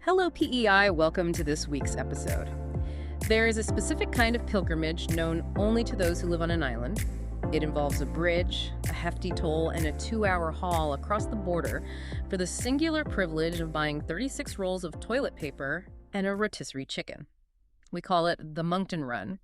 Hello, PEI. Welcome to this week's episode. There is a specific kind of pilgrimage known only to those who live on an island. It involves a bridge, a hefty toll, and a 2-hour haul across the border for the singular privilege of buying 36 rolls of toilet paper and a rotisserie chicken. We call it the Moncton Run.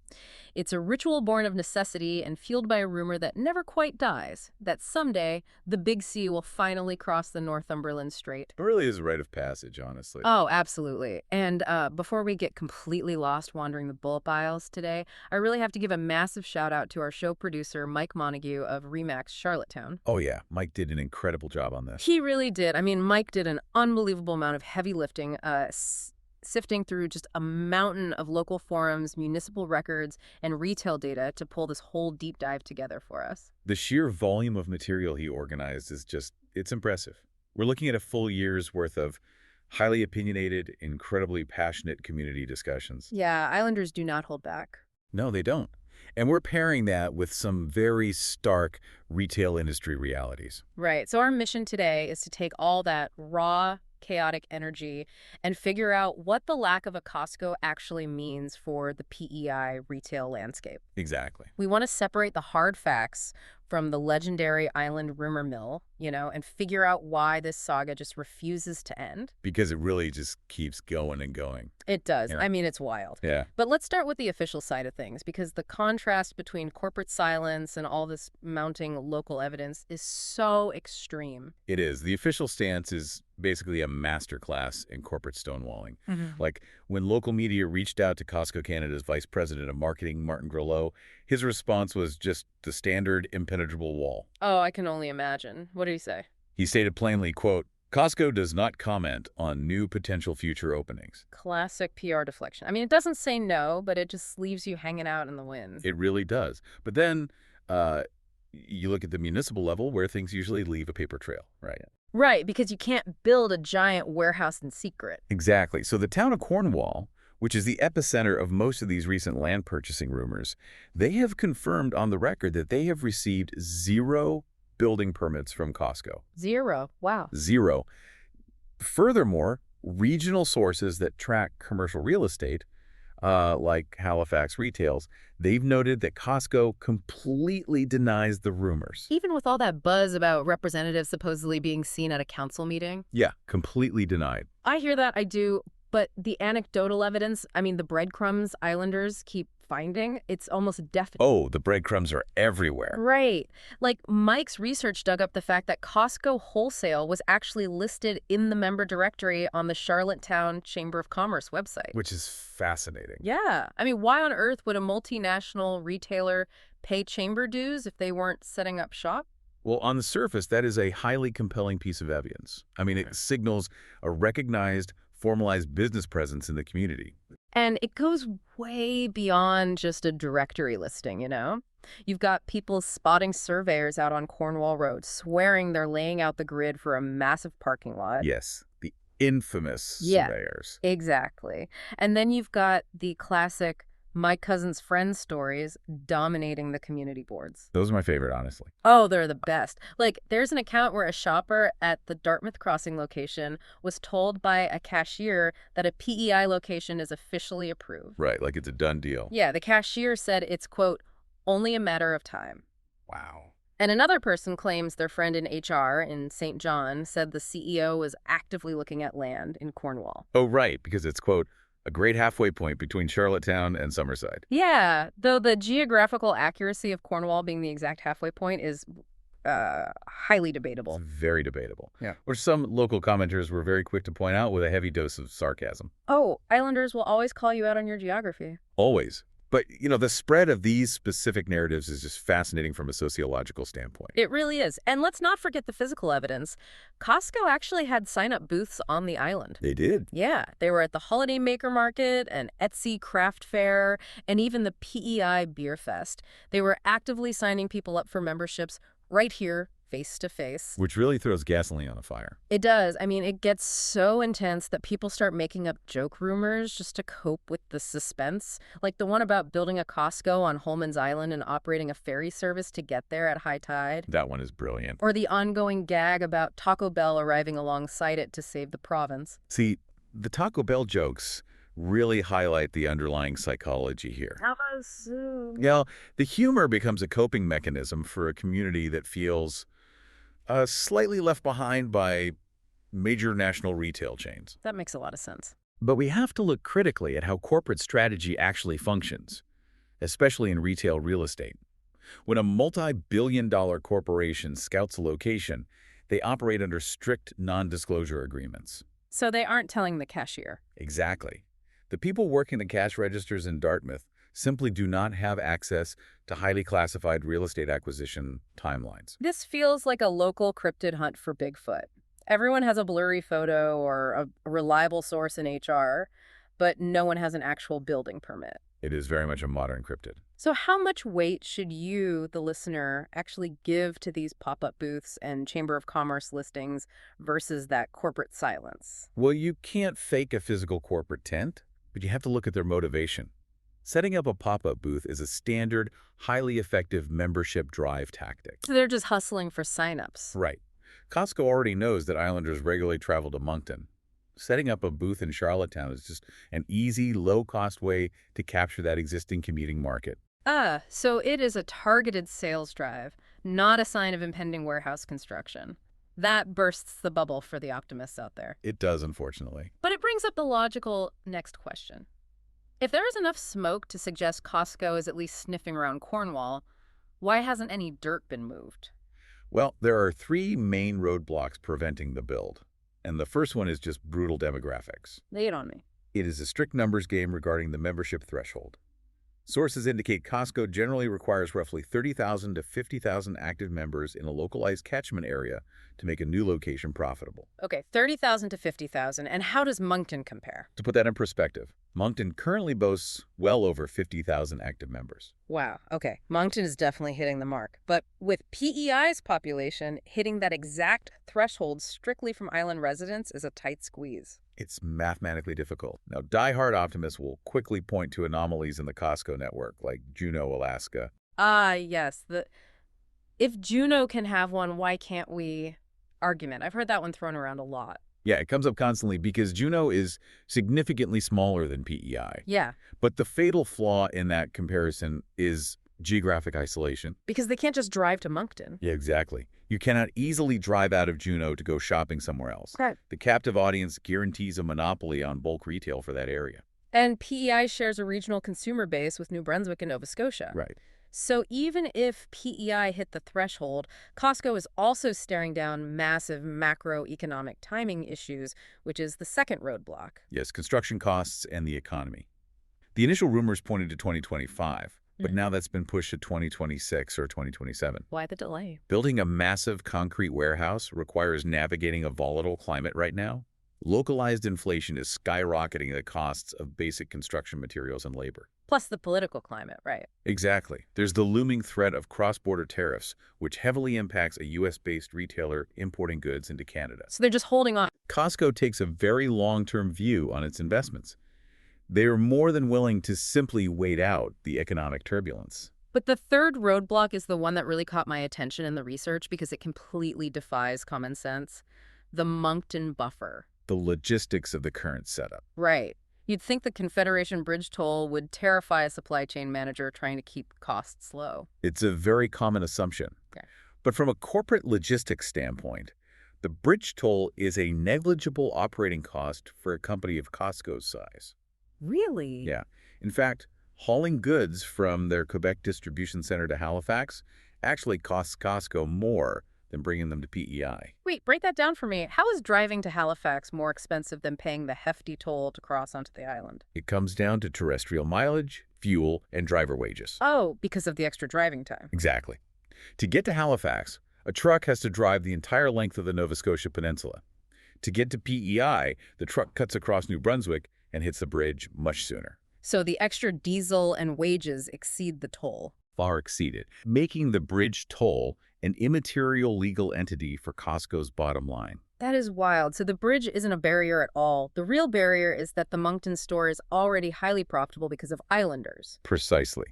It's a ritual born of necessity and fueled by a rumor that never quite dies, that someday the Big C will finally cross the Northumberland Strait. It really is a rite of passage, honestly. Oh, absolutely. And before we get completely lost wandering the bullet aisles today, I really have to give a massive shout out to our show producer, Mike Montague of Remax Charlottetown. Oh yeah, Mike did an incredible job on this. He really did. I mean, Mike did an unbelievable amount of heavy lifting, sifting through just a mountain of local forums, municipal records, and retail data to pull this whole deep dive together for us. The sheer volume of material he organized is it's impressive. We're looking at a full year's worth of highly opinionated, incredibly passionate community discussions. Yeah, Islanders do not hold back. No, they don't. And we're pairing that with some very stark retail industry realities. Right. So our mission today is to take all that raw, chaotic energy and figure out what the lack of a Costco actually means for the PEI retail landscape. Exactly. We want to separate the hard facts from the legendary island rumor mill, and figure out why this saga just refuses to end. Because it really just keeps going and going. It does. Yeah. I mean, it's wild. Yeah. But let's start with the official side of things, because the contrast between corporate silence and all this mounting local evidence is so extreme. It is. The official stance is basically a masterclass in corporate stonewalling. Like when local media reached out to Costco Canada's Vice President of Marketing, Martin Granola, his response was just the standard impenetrable wall. Oh, I can only imagine. What did he say? He stated plainly, quote, Costco does not comment on new potential future openings. Classic PR deflection. I mean, it doesn't say no, but it just leaves you hanging out in the wind. It really does. But then you look at the municipal level where things usually leave a paper trail, right? Right, because you can't build a giant warehouse in secret. Exactly. So the town of Cornwall, which is the epicenter of most of these recent land purchasing rumors, they have confirmed on the record that they have received 0 building permits from Costco. 0. Wow. 0. Furthermore, regional sources that track commercial real estate, like Halifax Retails, they've noted that Costco completely denies the rumors. Even with all that buzz about representatives supposedly being seen at a council meeting? Yeah, completely denied. I hear that, I do. But the anecdotal evidence, I mean, the breadcrumbs Islanders keep finding, it's almost definite. Oh, the breadcrumbs are everywhere. Right. Like Mike's research dug up the fact that Costco Wholesale was actually listed in the member directory on the Charlottetown Chamber of Commerce website. Which is fascinating. Yeah. I mean, why on earth would a multinational retailer pay chamber dues if they weren't setting up shop? Well, on the surface, that is a highly compelling piece of evidence. I mean, it signals a recognized, formalized business presence in the community. And it goes way beyond just a directory listing, You've got people spotting surveyors out on Cornwall Road, swearing they're laying out the grid for a massive parking lot. Yes, the infamous surveyors. Exactly. And then you've got the classic my cousin's friends stories dominating the community boards. Those are my favorite, honestly. Oh, they're the best. Like, there's an account where a shopper at the Dartmouth Crossing location was told by a cashier that a PEI location is officially approved. Right, like it's a done deal. Yeah, the cashier said it's, quote, only a matter of time. Wow. And another person claims their friend in HR in St. John said the CEO was actively looking at land in Cornwall. Oh, right, because it's, quote, a great halfway point between Charlottetown and Summerside. Yeah, though the geographical accuracy of Cornwall being the exact halfway point is highly debatable. It's very debatable. Yeah. Or some local commenters were very quick to point out with a heavy dose of sarcasm. Oh, Islanders will always call you out on your geography. Always. But, the spread of these specific narratives is just fascinating from a sociological standpoint. It really is. And let's not forget the physical evidence. Costco actually had sign-up booths on the island. They did? Yeah. They were at the Holiday Maker Market, an Etsy craft fair, and even the PEI Beer Fest. They were actively signing people up for memberships right here, face to face. Which really throws gasoline on the fire. It does. I mean, it gets so intense that people start making up joke rumors just to cope with the suspense. Like the one about building a Costco on Holman's Island and operating a ferry service to get there at high tide. That one is brilliant. Or the ongoing gag about Taco Bell arriving alongside it to save the province. See, The Taco Bell jokes really highlight the underlying psychology here. You know, the humor becomes a coping mechanism for a community that feels slightly left behind by major national retail chains. That makes a lot of sense. But we have to look critically at how corporate strategy actually functions, especially in retail real estate. When a multi-billion-dollar corporation scouts a location, they operate under strict non-disclosure agreements. So they aren't telling the cashier. Exactly. The people working the cash registers in Dartmouth simply do not have access to highly classified real estate acquisition timelines. This feels like a local cryptid hunt for Bigfoot. Everyone has a blurry photo or a reliable source in HR, but no one has an actual building permit. It is very much a modern cryptid. So how much weight should you, the listener, actually give to these pop-up booths and Chamber of Commerce listings versus that corporate silence? Well, you can't fake a physical corporate tent, but you have to look at their motivation. Setting up a pop-up booth is a standard, highly effective membership drive tactic. So they're just hustling for signups. Right. Costco already knows that Islanders regularly travel to Moncton. Setting up a booth in Charlottetown is just an easy, low-cost way to capture that existing commuting market. So it is a targeted sales drive, not a sign of impending warehouse construction. That bursts the bubble for the optimists out there. It does, unfortunately. But it brings up the logical next question. If there is enough smoke to suggest Costco is at least sniffing around Cornwall, why hasn't any dirt been moved? Well, there are three main roadblocks preventing the build. And the first one is just brutal demographics. Lay it on me. It is a strict numbers game regarding the membership threshold. Sources indicate Costco generally requires roughly 30,000 to 50,000 active members in a localized catchment area to make a new location profitable. Okay, 30,000 to 50,000. And how does Moncton compare? To put that in perspective, Moncton currently boasts well over 50,000 active members. Wow, okay. Moncton is definitely hitting the mark. But with PEI's population, hitting that exact threshold strictly from island residents is a tight squeeze. It's mathematically difficult. Now, die-hard optimists will quickly point to anomalies in the Costco network, like Juneau, Alaska. Yes. If Juneau can have one, why can't we? Argument. I've heard that one thrown around a lot. Yeah, it comes up constantly because Juneau is significantly smaller than PEI. Yeah. But the fatal flaw in that comparison is geographic isolation. Because they can't just drive to Moncton. Yeah, exactly. You cannot easily drive out of Juneau to go shopping somewhere else. Okay. The captive audience guarantees a monopoly on bulk retail for that area. And PEI shares a regional consumer base with New Brunswick and Nova Scotia. Right. So even if PEI hit the threshold, Costco is also staring down massive macroeconomic timing issues, which is the second roadblock. Yes, construction costs and the economy. The initial rumors pointed to 2025, but now that's been pushed to 2026 or 2027. Why the delay? Building a massive concrete warehouse requires navigating a volatile climate right now. Localized inflation is skyrocketing the costs of basic construction materials and labor. Plus the political climate, right? Exactly. There's the looming threat of cross-border tariffs, which heavily impacts a U.S.-based retailer importing goods into Canada. So they're just holding on. Costco takes a very long-term view on its investments. They are more than willing to simply wait out the economic turbulence. But the third roadblock is the one that really caught my attention in the research because it completely defies common sense. The Moncton buffer. The logistics of the current setup. Right. You'd think the Confederation Bridge toll would terrify a supply chain manager trying to keep costs low. It's a very common assumption. Okay. But from a corporate logistics standpoint, the bridge toll is a negligible operating cost for a company of Costco's size. Really? Yeah. In fact, hauling goods from their Quebec distribution center to Halifax actually costs Costco more than bringing them to PEI. Wait, break that down for me. How is driving to Halifax more expensive than paying the hefty toll to cross onto the island? It comes down to terrestrial mileage, fuel, and driver wages. Oh, because of the extra driving time. Exactly. To get to Halifax, a truck has to drive the entire length of the Nova Scotia Peninsula. To get to PEI, the truck cuts across New Brunswick and hits the bridge much sooner. So the extra diesel and wages exceed the toll. Far exceeded, making the bridge toll an immaterial legal entity for Costco's bottom line. That is wild. So the bridge isn't a barrier at all. The real barrier is that the Moncton store is already highly profitable because of islanders. Precisely.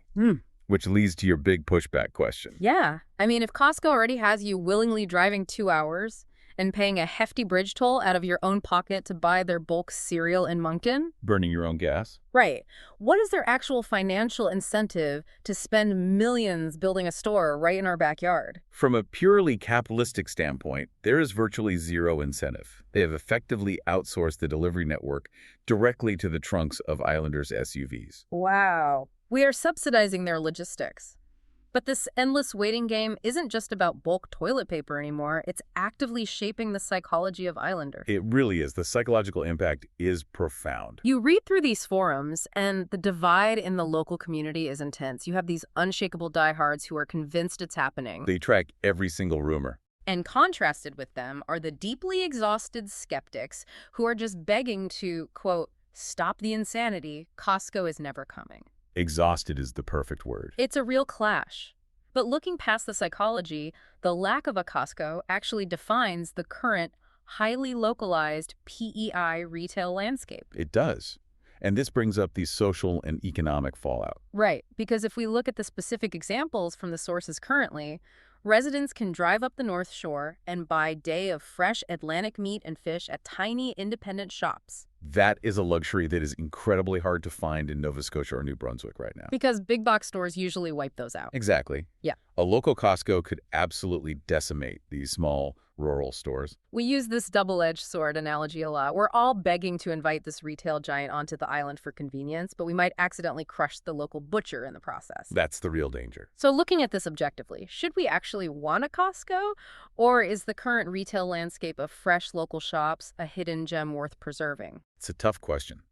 Which leads to your big pushback question. Yeah. I mean, if Costco already has you willingly driving 2 hours, and paying a hefty bridge toll out of your own pocket to buy their bulk cereal in Moncton? Burning your own gas? Right. What is their actual financial incentive to spend millions building a store right in our backyard? From a purely capitalistic standpoint, there is virtually zero incentive. They have effectively outsourced the delivery network directly to the trunks of Islanders' SUVs. Wow. We are subsidizing their logistics. But this endless waiting game isn't just about bulk toilet paper anymore. It's actively shaping the psychology of Islanders. It really is. The psychological impact is profound. You read through these forums, and the divide in the local community is intense. You have these unshakable diehards who are convinced it's happening. They track every single rumor. And contrasted with them are the deeply exhausted skeptics who are just begging to, quote, stop the insanity. Costco is never coming. Exhausted is the perfect word. It's a real clash. But looking past the psychology, the lack of a Costco actually defines the current, highly localized PEI retail landscape. It does. And this brings up the social and economic fallout. Right, because if we look at the specific examples from the sources currently, residents can drive up the North Shore and buy day of fresh Atlantic meat and fish at tiny independent shops. That is a luxury that is incredibly hard to find in Nova Scotia or New Brunswick right now. Because big box stores usually wipe those out. Exactly. Yeah. A local Costco could absolutely decimate these small rural stores. We use this double-edged sword analogy a lot. We're all begging to invite this retail giant onto the island for convenience, but we might accidentally crush the local butcher in the process. That's the real danger. So looking at this objectively, should we actually want a Costco? Or is the current retail landscape of fresh local shops a hidden gem worth preserving? It's a tough question.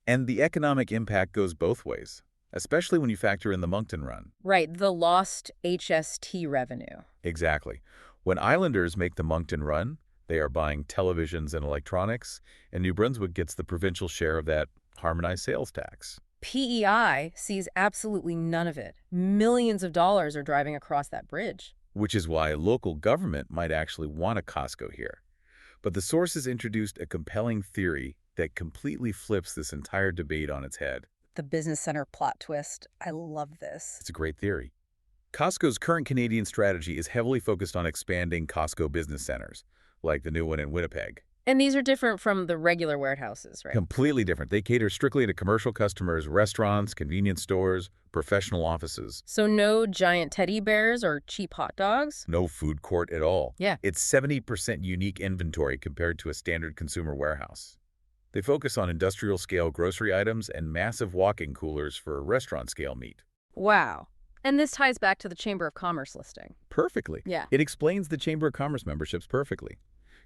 And the economic impact goes both ways, especially when you factor in the Moncton Run. Right, the lost HST revenue. Exactly. When Islanders make the Moncton Run, they are buying televisions and electronics, and New Brunswick gets the provincial share of that harmonized sales tax. PEI sees absolutely none of it. Millions of dollars are driving across that bridge. Which is why local government might actually want a Costco here. But the sources introduced a compelling theory that completely flips this entire debate on its head. The business center plot twist. I love this. It's a great theory. Costco's current Canadian strategy is heavily focused on expanding Costco business centers, like the new one in Winnipeg. And these are different from the regular warehouses, right? Completely different. They cater strictly to commercial customers, restaurants, convenience stores, professional offices. So no giant teddy bears or cheap hot dogs? No food court at all. Yeah. It's 70% unique inventory compared to a standard consumer warehouse. They focus on industrial-scale grocery items and massive walk-in coolers for restaurant-scale meat. Wow. And this ties back to the Chamber of Commerce listing. Perfectly. Yeah. It explains the Chamber of Commerce memberships perfectly.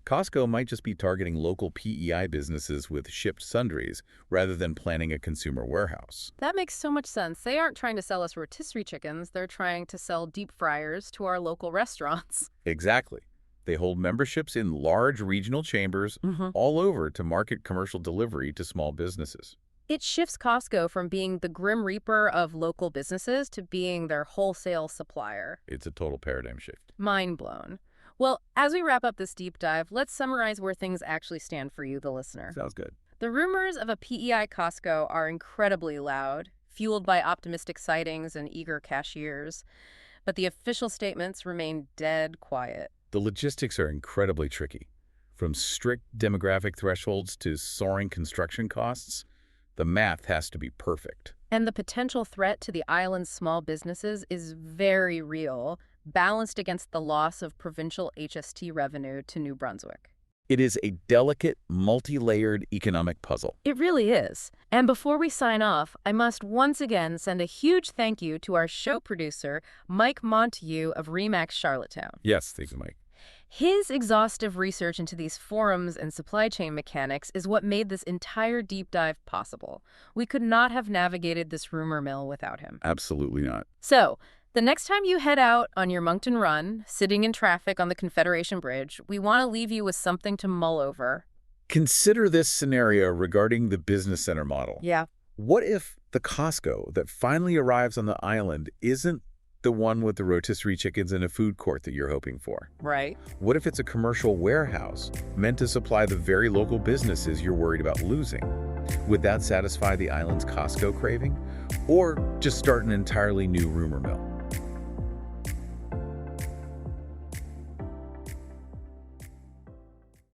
Costco might just be targeting local PEI businesses with shipped sundries rather than planning a consumer warehouse. That makes so much sense. They aren't trying to sell us rotisserie chickens. They're trying to sell deep fryers to our local restaurants. Exactly. They hold memberships in large regional chambers all over to market commercial delivery to small businesses. It shifts Costco from being the grim reaper of local businesses to being their wholesale supplier. It's a total paradigm shift. Mind blown. Well, as we wrap up this deep dive, let's summarize where things actually stand for you, the listener. Sounds good. The rumors of a PEI Costco are incredibly loud, fueled by optimistic sightings and eager cashiers. But the official statements remain dead quiet. The logistics are incredibly tricky. From strict demographic thresholds to soaring construction costs, the math has to be perfect. And the potential threat to the island's small businesses is very real, balanced against the loss of provincial HST revenue to New Brunswick. It is a delicate, multi-layered economic puzzle. It really is. And before we sign off, I must once again send a huge thank you to our show producer, Mike Montague of Remax Charlottetown. Yes, thank you, Mike. His exhaustive research into these forums and supply chain mechanics is what made this entire deep dive possible. We could not have navigated this rumor mill without him. Absolutely not. So, the next time you head out on your Moncton Run, sitting in traffic on the Confederation Bridge, we want to leave you with something to mull over. Consider this scenario regarding the business center model. Yeah. What if the Costco that finally arrives on the island isn't the one with the rotisserie chickens and a food court that you're hoping for? Right. What if it's a commercial warehouse meant to supply the very local businesses you're worried about losing? Would that satisfy the island's Costco craving? Or just start an entirely new rumor mill?